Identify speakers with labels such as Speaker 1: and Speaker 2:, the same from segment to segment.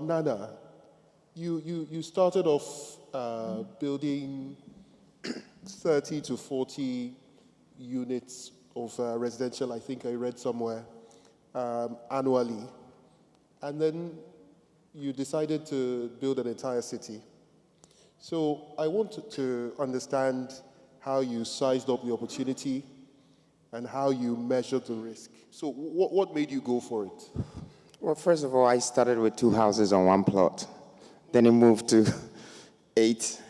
Speaker 1: Nana, you started off building 30 to 40 units of residential, I think I read somewhere, annually. And then you decided to build an entire city. So I want to understand how you sized up the opportunity and how you measured the risk. So what made you go for it?
Speaker 2: Well, first of all, I started with 2 houses on 1 plot. Then it moved to 8,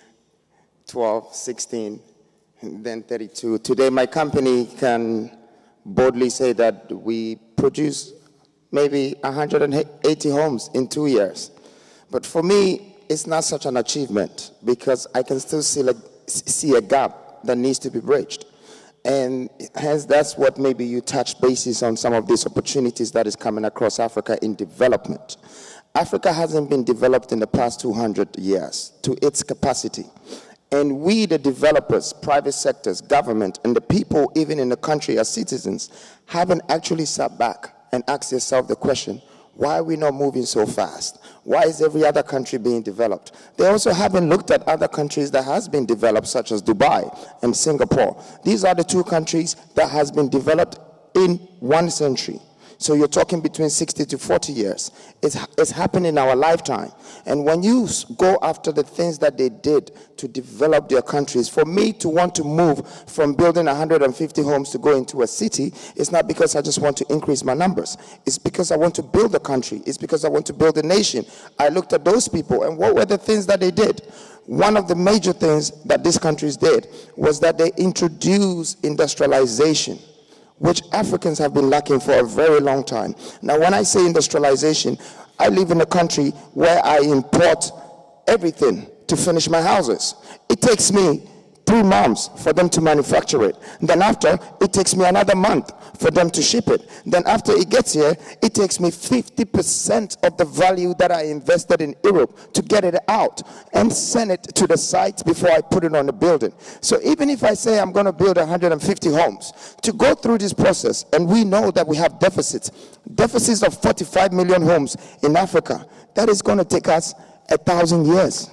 Speaker 2: 12, 16, and then 32. Today, my company can boldly say that we produce maybe 180 homes in 2 years. But for me, it's not such an achievement because I can still see a gap that needs to be bridged. And hence, that's what maybe you touch bases on some of these opportunities that is coming across Africa in development. Africa hasn't been developed in the past 200 years to its capacity. And we, the developers, private sectors, government, and the people, even in the country as citizens, haven't actually sat back and asked yourself the question, why are we not moving so fast? Why is every other country being developed? They also haven't looked at other countries that has been developed, such as Dubai and Singapore. These are the 2 countries that has been developed in 1 century. So you're talking between 60 to 40 years. It's happened in our lifetime. And when you go after the things that they did to develop their countries, for me to want to move from building 150 homes to go into a city, it's not because I just want to increase my numbers. It's because I want to build a country. It's because I want to build a nation. I looked at those people and what were the things that they did? One of the major things that these countries did was that they introduced industrialization, which Africans have been lacking for a very long time. Now, when I say industrialization, I live in a country where I import everything to finish my houses. It takes me 3 months for them to manufacture it. Then after, it takes me another month for them to ship it. Then after it gets here, it takes me 50% of the value that I invested in Europe to get it out and send it to the site before I put it on the building. So even if I say I'm going to build 150 homes, to go through this process, and we know that we have deficits of 45 million homes in Africa, that is going to take us 1,000 years.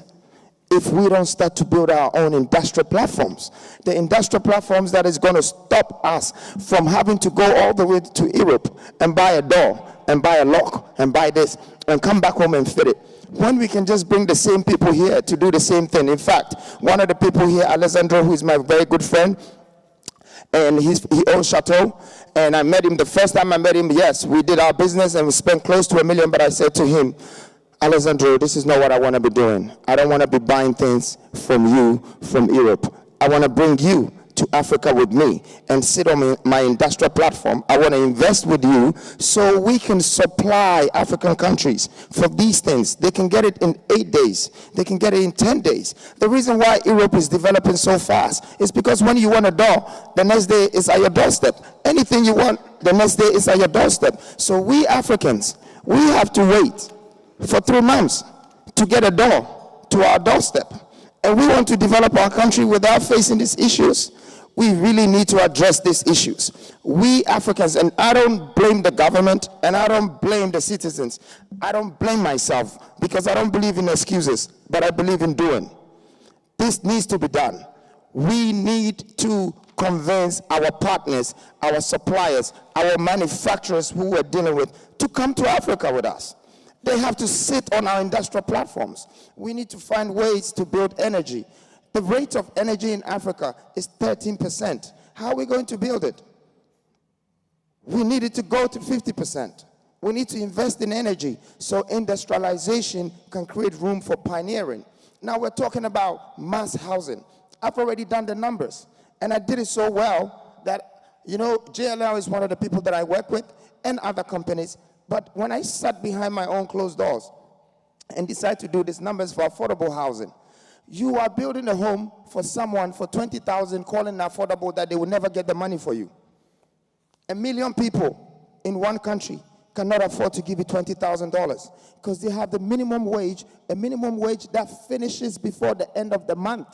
Speaker 2: If we don't start to build our own industrial platforms. The industrial platforms that is going to stop us from having to go all the way to Europe and buy a door and buy a lock and buy this and come back home and fit it. When we can just bring the same people here to do the same thing. In fact, one of the people here, Alessandro, who is my very good friend, and he owns Chateau, and I met him the first time I met him. Yes, we did our business and we spent close to $1 million, but I said to him, Alessandro, this is not what I want to be doing. I don't want to be buying things from you from Europe. I want to bring you to Africa with me and sit on my industrial platform. I want to invest with you so we can supply African countries for these things. They can get it in 8 days. They can get it in 10 days. The reason why Europe is developing so fast is because when you want a door, the next day it's at your doorstep. Anything you want, the next day is at your doorstep. So we Africans, we have to wait for 3 months to get a door to our doorstep. And we want to develop our country without facing these issues. We really need to address these issues. We Africans, and I don't blame the government and I don't blame the citizens. I don't blame myself because I don't believe in excuses, but I believe in doing. This needs to be done. We need to convince our partners, our suppliers, our manufacturers who we're dealing with to come to Africa with us. They have to sit on our industrial platforms. We need to find ways to build energy. The rate of energy in Africa is 13%. How are we going to build it? We need it to go to 50%. We need to invest in energy so industrialization can create room for pioneering. Now we're talking about mass housing. I've already done the numbers, and I did it so well that, you know, JLL is one of the people that I work with and other companies. But when I sat behind my own closed doors and decided to do these numbers for affordable housing, you are building a home for someone for $20,000, calling it affordable, that they will never get the money for you. 1 million people in one country cannot afford to give you $20,000 because they have the minimum wage, a minimum wage that finishes before the end of the month.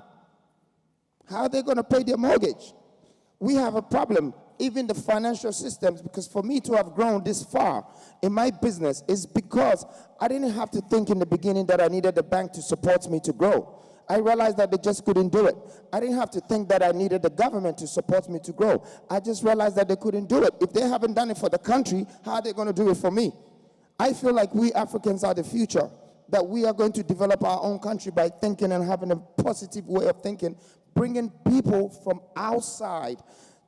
Speaker 2: How are they going to pay their mortgage? We have a problem
Speaker 3: even the financial systems, because for me to have grown this far in my business is because I didn't have to think in the beginning that I needed the bank to support me to grow. I realized that they just couldn't do it. I didn't have to think that I needed the government to support me to grow. I just realized that they couldn't do it. If they haven't done it for the country, how are they going to do it for me? I feel like we Africans are the future, that we are going to develop our own country by thinking and having a positive way of thinking, bringing people from outside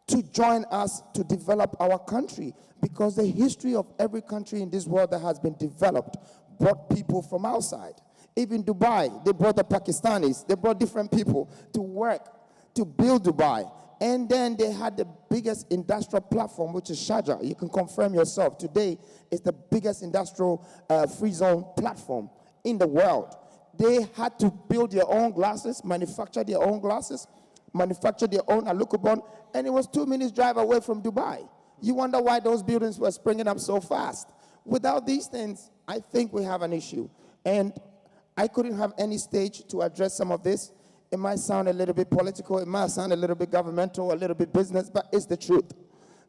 Speaker 3: to join us to develop our country, because the history of every country in this world that has been developed brought people from outside. Even Dubai, they brought the Pakistanis, they brought different people to work, to build Dubai. And then they had the biggest industrial platform, which is Sharjah. You can confirm yourself. Today, it's the biggest industrial free zone platform in the world. They had to build their own glasses, manufacture their own glasses, manufacture their own Alukobon, and it was 2 minutes drive away from Dubai. You wonder why those buildings were springing up so fast. Without these things, I think we have an issue. And I couldn't have any stage to address some of this. It might sound a little bit political, it might sound a little bit governmental, a little bit business, but it's the truth.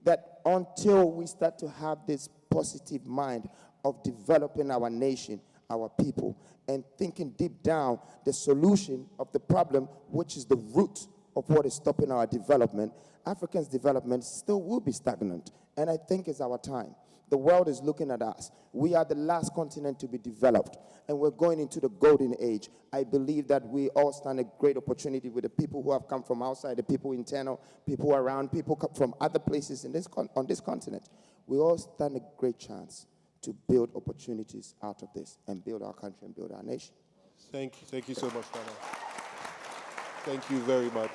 Speaker 3: That until we start to have this positive mind of developing our nation, our people, and thinking deep down the solution of the problem, which is the root of what is stopping our development, Africa's development still will be stagnant. And I think it's our time. The world is looking at us. We are the last continent to be developed, and we're going into the golden age. I believe that we all stand a great opportunity with the people who have come from outside, the people internal, people around, people from other places in on this continent. We all stand a great chance to build opportunities out of this and build our country and build our nation.
Speaker 1: Thank you so much, Nana. Thank you very much.